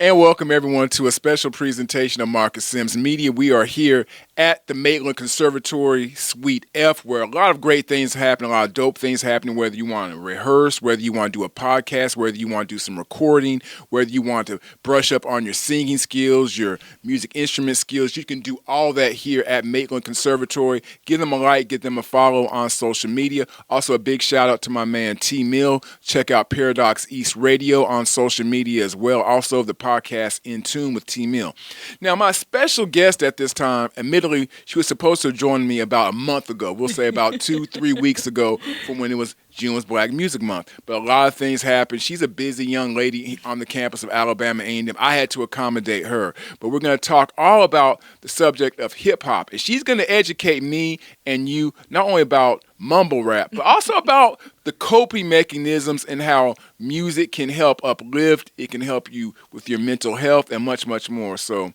And welcome everyone to a special presentation of Marcus Sims Media. We are here at the Maitland Conservatory Suite F, where a lot of great things happen, a lot of dope things happening, whether you want to rehearse, whether you want to do a podcast, whether you want to do some recording, whether you want to brush up on your singing skills, your music instrument skills. You can do all that here at Maitland Conservatory. Give them a like, give them a follow on social media. Also, a big shout out to my man tmill. Check out Paradox East Radio on social media as well. Also, the podcast In Tune with tmill. Now, my special guest at this time, admittedly, she was supposed to join me about a month ago. We'll say about 2-3 weeks ago from when it was June's Black Music Month. But a lot of things happened. She's a busy young lady on the campus of Alabama A&M. I had to accommodate her. But we're going to talk all about the subject of hip-hop. And she's going to educate me and you not only about mumble rap, but also about the coping mechanisms and how music can help uplift. It can help you with your mental health and much, much more. So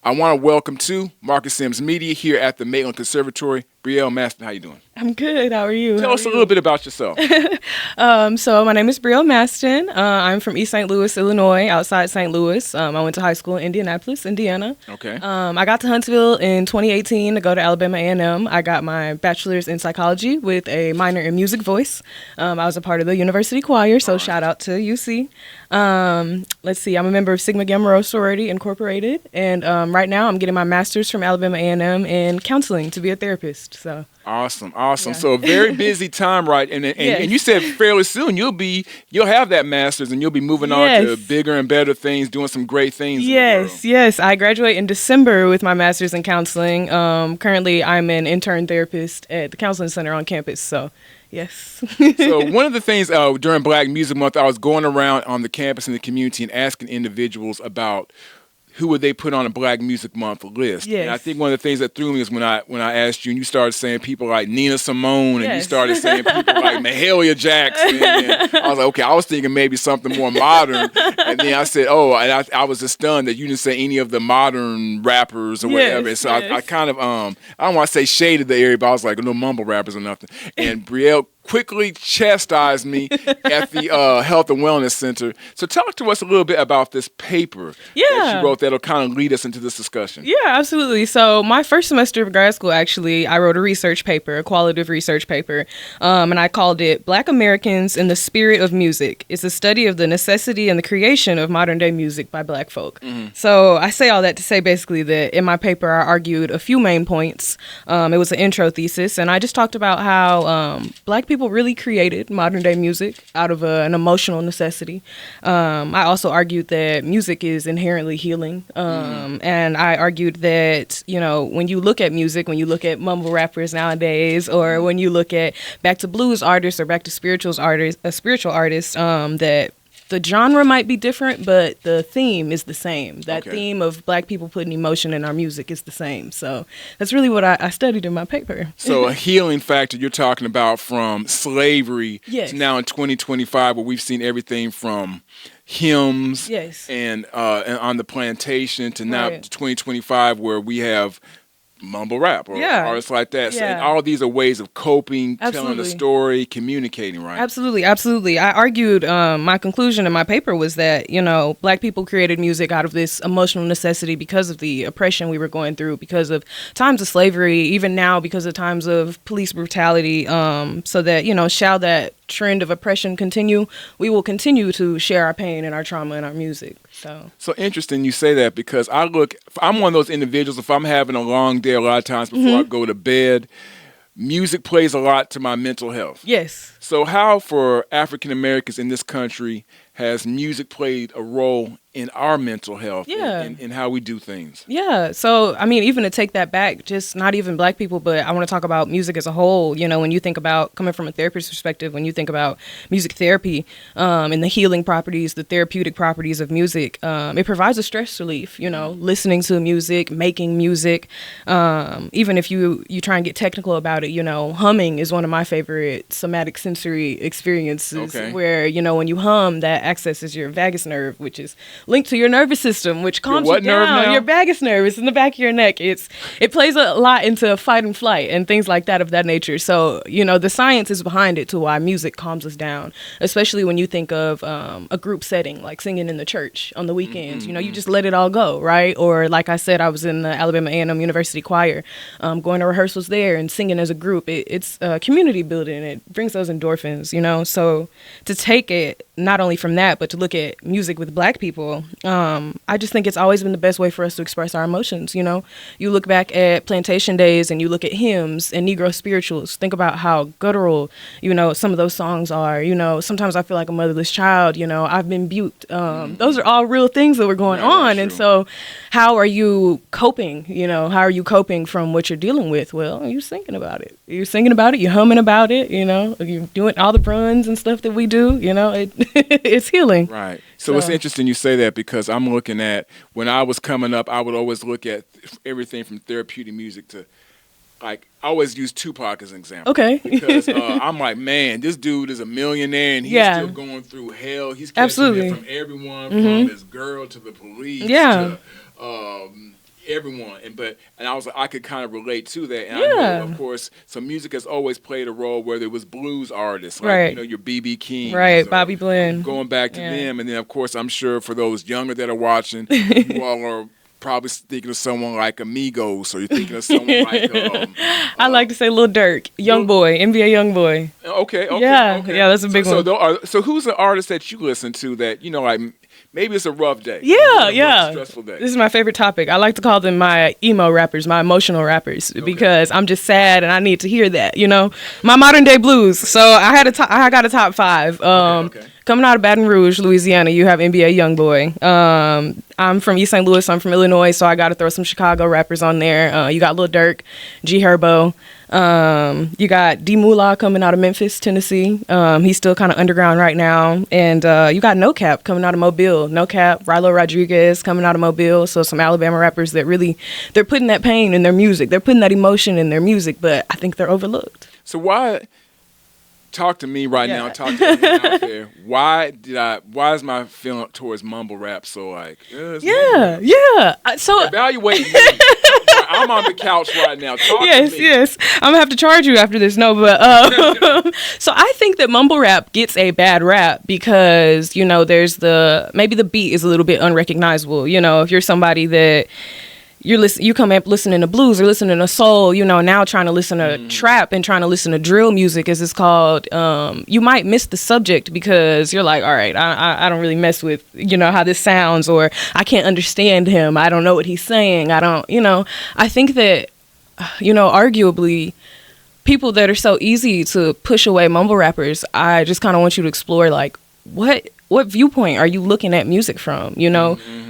I want to welcome to Marcus Sims Media here at the Maitland Conservatory. Briel Maston, how you doing? I'm good. How are you? Tell us a little bit about yourself. So my name is Briel Maston. I'm from East St. Louis, Illinois, outside St. Louis. I went to high school in Indianapolis, Indiana. Okay. I got to Huntsville in 2018 to go to Alabama A&M. I got my bachelor's in psychology with a minor in music voice. I was a part of the university choir, so shout out to UC. Let's see. I'm a member of Sigma Gamma Rho Sorority Incorporated, and right now I'm getting my master's from Alabama A&M in counseling to be a therapist. So. Awesome. Yeah. So a very busy time, right? And Yes. and you said fairly soon you'll have that master's and you'll be moving on to bigger and better things, doing some great things. Yes. I graduate in December with my master's in counseling. Currently, I'm an intern therapist at the counseling center on campus. So. Yes. So one of the things during Black Music Month, I was going around on the campus and the community and asking individuals about who would they put on a Black Music Month list. Yes. And I think one of the things that threw me is when I asked you and you started saying people like Nina Simone and you started saying people like Mahalia Jackson. And I was like, okay, I was thinking maybe something more modern. And then I said, and I was just stunned that you didn't say any of the modern rappers or whatever. And so I kind of, I don't want to say shaded the area, but I was like, no mumble rappers or nothing. And Briel quickly chastised me at the Health and Wellness Center. So talk to us a little bit about this paper that you wrote that'll kind of lead us into this discussion. Yeah, absolutely. So my first semester of grad school, actually, I wrote a research paper, a qualitative research paper, and I called it Black Americans in the Spirit of Music. It's a study of the necessity and the creation of modern day music by Black folk. Mm-hmm. So I say all that to say basically that in my paper, I argued a few main points. It was an intro thesis, and I just talked about how Black people really created modern day music out of an emotional necessity. I also argued that music is inherently healing. And I argued that, when you look at music, when you look at mumble rappers nowadays, or when you look at back to blues artists or back to spiritual artists, that the genre might be different, but the theme is the same. That theme of Black people putting emotion in our music is the same. So that's really what I studied in my paper. So a healing factor you're talking about from slavery to now in 2025, where we've seen everything from hymns and on the plantation to now 2025, where we have mumble rap or artists like that. So, and all of these are ways of coping, telling a story, communicating, right? Absolutely. I argued, my conclusion in my paper was that, Black people created music out of this emotional necessity because of the oppression we were going through, because of times of slavery, even now because of times of police brutality, so that, shall that trend of oppression continue, we will continue to share our pain and our trauma in our music. So interesting you say that, because I'm one of those individuals, if I'm having a long day, a lot of times before I go to bed, music plays a lot to my mental health. Yes. So how, for African Americans in this country, has music played a role in our mental health and how we do things? Yeah. So, even to take that back, just not even Black people, but I want to talk about music as a whole. When you think about, coming from a therapist perspective, when you think about music therapy and the healing properties, the therapeutic properties of music, it provides a stress relief, listening to music, making music. Even if you try and get technical about it, humming is one of my favorite somatic sensory experiences where, when you hum, that accesses your vagus nerve, which is linked to your nervous system, which calms what you nerve down. now? Your vagus nerve is in the back of your neck. It plays a lot into fight and flight and things like that of that nature. So, the science is behind it to why music calms us down, especially when you think of a group setting, like singing in the church on the weekends. You just let it all go, right? Or like I said, I was in the Alabama A&M University choir, going to rehearsals there and singing as a group. It's community building. It brings those endorphins, So to take it not only from that, but to look at music with Black people, I just think it's always been the best way for us to express our emotions. You look back at plantation days and you look at hymns and Negro spirituals. Think about how guttural, some of those songs are. Sometimes I feel like a motherless child. I've been buked. Those are all real things that were going on. And so how are you coping? How are you coping from what you're dealing with? Well, you're thinking about it. You're singing about it. You're humming about it. You're doing all the runs and stuff that we do. It's healing. Right. So it's interesting you say that, because I'm looking at, when I was coming up, I would always look at everything from therapeutic music to, like, I always use Tupac as an example. Okay. Because I'm like, man, this dude is a millionaire and he's still going through hell. He's catching it from everyone, from his girl to the police to everyone. And I was like, I could kind of relate to that. And I know, of course, so music has always played a role, whether it was blues artists, like, your B.B. King. Right, Bobby Blinn. Going back to them. And then, of course, I'm sure for those younger that are watching, you all are probably thinking of someone like Amigos, or you're thinking of someone like I like to say Lil Durk, Young Boy, NBA Young Boy. Okay. Yeah, that's a big one. So who's the artist that you listen to that, like, maybe it's a rough day? Yeah. Stressful day. This is my favorite topic. I like to call them my emo rappers, my emotional rappers, because I'm just sad and I need to hear that, My modern day blues. So I got a top 5. Coming out of Baton Rouge, Louisiana, you have NBA Youngboy. I'm from East St. Louis. I'm from Illinois, so I got to throw some Chicago rappers on there. You got Lil Durk, G Herbo. You got D Moolah coming out of Memphis, Tennessee. He's still kind of underground right now. And you got No Cap coming out of Mobile. No Cap, Rilo Rodriguez coming out of Mobile. So some Alabama rappers that really, they're putting that pain in their music. They're putting that emotion in their music, but I think they're overlooked. So talk to me right now, talk to me out there. Why is my feeling towards mumble rap so like, so evaluate me. I'm on the couch right now. Talk to me. Yes. I'm gonna have to charge you after this. No, but so I think that mumble rap gets a bad rap because, there's maybe the beat is a little bit unrecognizable. If you're somebody that you come up listening to blues or listening to soul, now trying to listen to trap and trying to listen to drill music, as it's called, you might miss the subject because you're like, all right, I don't really mess with, how this sounds, or I can't understand him. I don't know what he's saying. I think that, arguably, people that are so easy to push away mumble rappers, I just kind of want you to explore, like, what viewpoint are you looking at music from?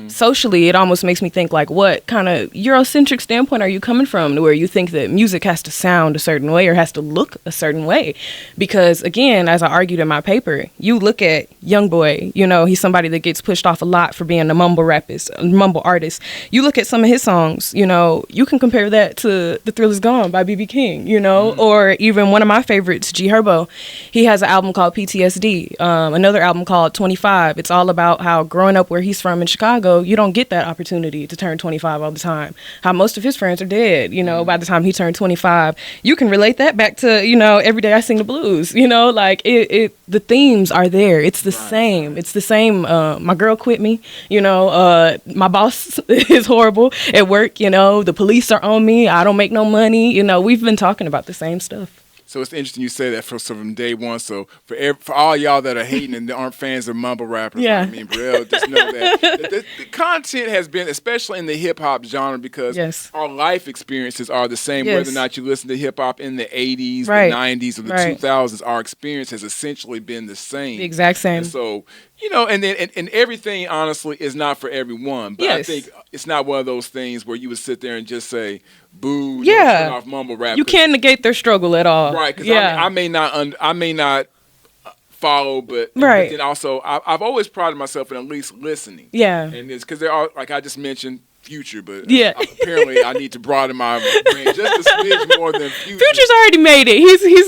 Socially, it almost makes me think, like, what kind of Eurocentric standpoint are you coming from, to where you think that music has to sound a certain way or has to look a certain way? Because, again, as I argued in my paper, you look at Youngboy, he's somebody that gets pushed off a lot for being a mumble artist. You look at some of his songs, you can compare that to The Thrill Is Gone by B.B. King, or even one of my favorites, G Herbo. He has an album called PTSD, another album called 25. It's all about how growing up where he's from in Chicago, you don't get that opportunity to turn 25 all the time. How most of his friends are dead, by the time he turned 25. You can relate that back to, Every Day I Sing the Blues, like the themes are there. It's the same. It's the same. My girl quit me, my boss is horrible at work, the police are on me. I don't make no money. We've been talking about the same stuff. So it's interesting you say that from day one. So for all y'all that are hating and aren't fans of mumble rappers, Briel, just know that the content has been, especially in the hip hop genre, because our life experiences are the same. Whether or not you listen to hip hop in the 80s, the 90s, or the 2000s, our experience has essentially been the same. The exact same. And so, and everything, honestly, is not for everyone. But I think it's not one of those things where you would sit there and just say, boo, turn off mumble rap. You can't negate their struggle at all. Right, because I may not follow, but then also I've always prided myself in at least listening. Yeah. And it's because there are, like I just mentioned, Future, but Yeah. apparently I need to broaden my range just a smidge more than Future. Future's already made it.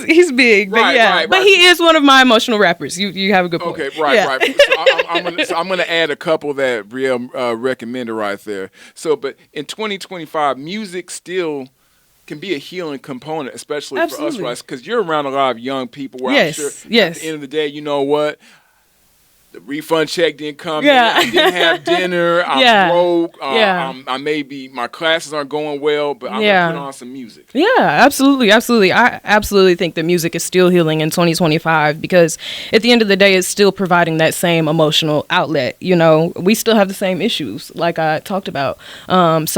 He's big, but Right. But he is one of my emotional rappers. You have a good point. Okay, right, Yeah. right. So I'm gonna add a couple that Briel recommended right there. So, but in 2025, music still can be a healing component, especially for us, right? Because you're around a lot of young people. Where I'm sure at the end of the day, you know what? The refund check didn't come in. I didn't have dinner. I'm broke. I my classes aren't going well, but I'm gonna put on some music. Yeah, absolutely. I absolutely think that music is still healing in 2025 because at the end of the day, it's still providing that same emotional outlet. You know, we still have the same issues, like I talked about. And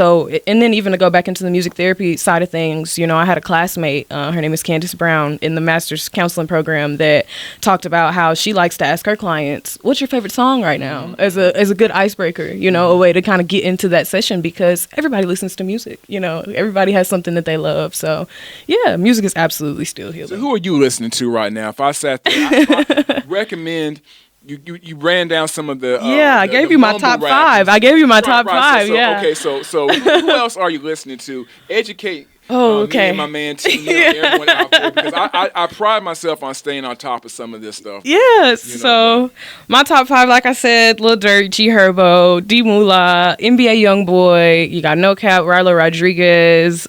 then even to go back into the music therapy side of things, you know, I had a classmate. Her name is Candace Brown in the master's counseling program that talked about how she likes to ask her clients, what's your favorite song right now, as a good icebreaker, you know, a way to kind of get into that session because everybody listens to music, you know, everybody has something that they love. So yeah, music is absolutely still healing. So who are you listening to right now? If I sat there, I recommend you ran down some of the I gave you my top five. I gave you my top five. So who else are you listening to? Educate. Me and my man tmill, everyone out there, because I pride myself on staying on top of some of this stuff. Yes, you know, so my top five, like I said, Lil Durk, G Herbo, D Moolah, NBA Youngboy, you got No Cap, Rylo Rodriguez.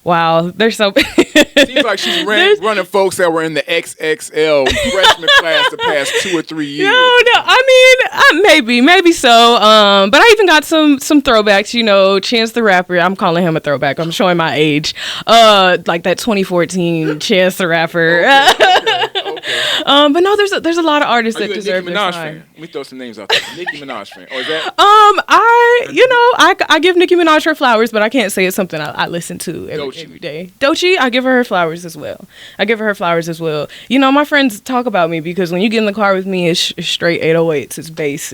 Wow, they're so. Seems like she's running folks that were in the XXL freshman class the past 2 or 3 years. No, I mean, maybe so. But I even got some throwbacks. You know, Chance the Rapper. I'm calling him a throwback. I'm showing my age. Like that 2014 Chance the Rapper. Okay. But no, there's a lot of artists that deserve Nicki Minaj fan? Let me throw some names out there. Nicki Minaj fan, or is that? I give Nicki Minaj her flowers, but I can't say it's something I listen to every day. Doechii, I give her flowers as well. You know, my friends talk about me because when you get in the car with me, it's straight 808s. It's bass.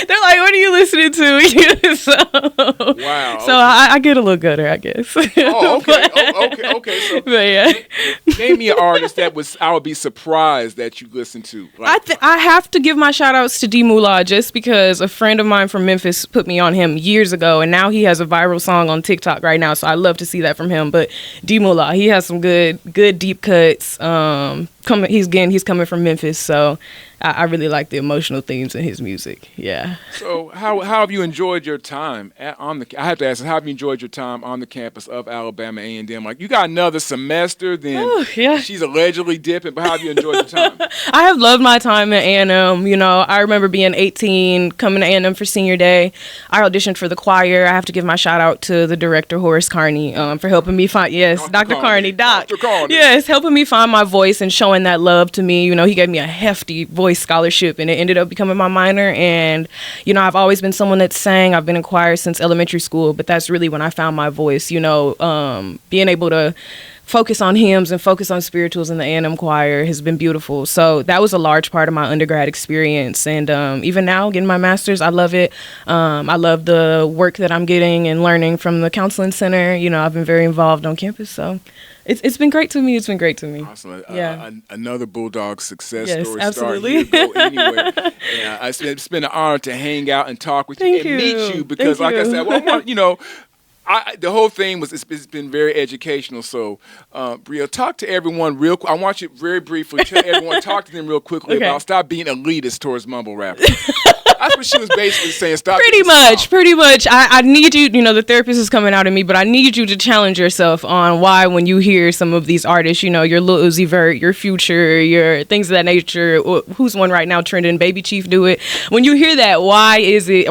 They're like, what are you listening to? Wow. So I get a little gooder, I guess. Oh, okay. Okay. So, but yeah. Name me an artist I would be surprised that you listen to. Like, I have to give my shout outs to D Moolah just because a friend of mine from Memphis put me on him years ago, and now he has a viral song on TikTok right now. So I love to see that from him. But D Moolah, he has some good deep cuts. He's coming from Memphis, so I really like the emotional themes in his music. Yeah. So how have you enjoyed your time I have to ask, how have you enjoyed your time on the campus of Alabama A&M? Like, you got another semester, then she's allegedly dipping, but how have you enjoyed your time? I have loved my time at A&M. You know, I remember being 18, coming to A&M for senior day. I auditioned for the choir. I have to give my shout out to the director, Horace Carney, for helping me find, Dr. Carney. Yes, helping me find my voice and showing that love to me. You know, he gave me a hefty voice scholarship, and it ended up becoming my minor. And you know, I've always been someone that sang. I've been in choir since elementary school, but that's really when I found my voice. You know, being able to focus on hymns and focus on spirituals in the A&M choir has been beautiful. So that was a large part of my undergrad experience. And even now, getting my master's, I love it. I love the work that I'm getting and learning from the counseling center. You know, I've been very involved on campus, so it's been great to me. Awesome. Yeah. Another Bulldog success story. Absolutely. Start here, go anywhere. Yeah, it's been an honor to hang out and talk with you and meet you because, like I said, you know, the whole thing it's been very educational. So, Briel, talk to everyone real quick. I want you very briefly tell everyone, talk to them real quickly about stop being elitist towards mumble rappers. That's what she was basically saying. Stop. Pretty much. I need you. You know, the therapist is coming out of me, but I need you to challenge yourself on why, when you hear some of these artists, you know, your Lil Uzi Vert, your Future, your things of that nature. Who's one right now trending? Baby Chief Do It. When you hear that, why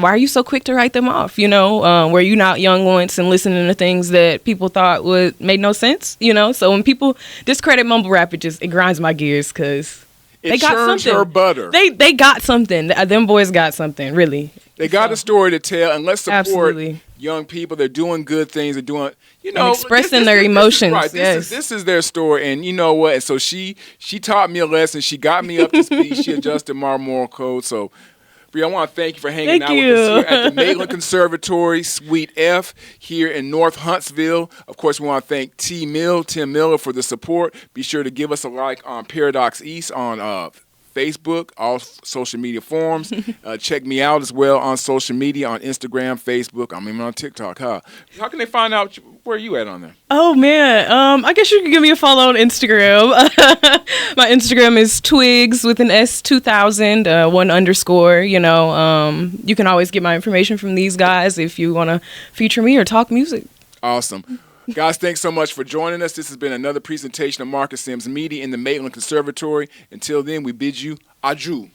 are you so quick to write them off? You know, were you not young once and listening to things that people thought made no sense? You know, so when people discredit mumble rap, it grinds my gears because they got something. Her butter. They got something. Them boys got something, really. They got a story to tell, and let's support young people. They're doing good things. They're doing, you know, and expressing their emotions. This is their story, and you know what? And so she taught me a lesson. She got me up to speed. She adjusted my moral code. So, Briel, I want to thank you for hanging out with us here at the Maitland Conservatory, Suite F, here in North Huntsville. Of course, we want to thank Tim Miller, for the support. Be sure to give us a like on Paradox East on Facebook, all social media forums. Check me out as well on social media, on Instagram, Facebook. I'm even on TikTok, huh? How can they find out where you at on there? Oh, man. I guess you can give me a follow on Instagram. My Instagram is twigs with an S 2000, 1_. You can always get my information from these guys if you want to feature me or talk music. Awesome. Guys, thanks so much for joining us. This has been another presentation of Marcus Sims Media in the Maitland Conservatory. Until then, we bid you adieu.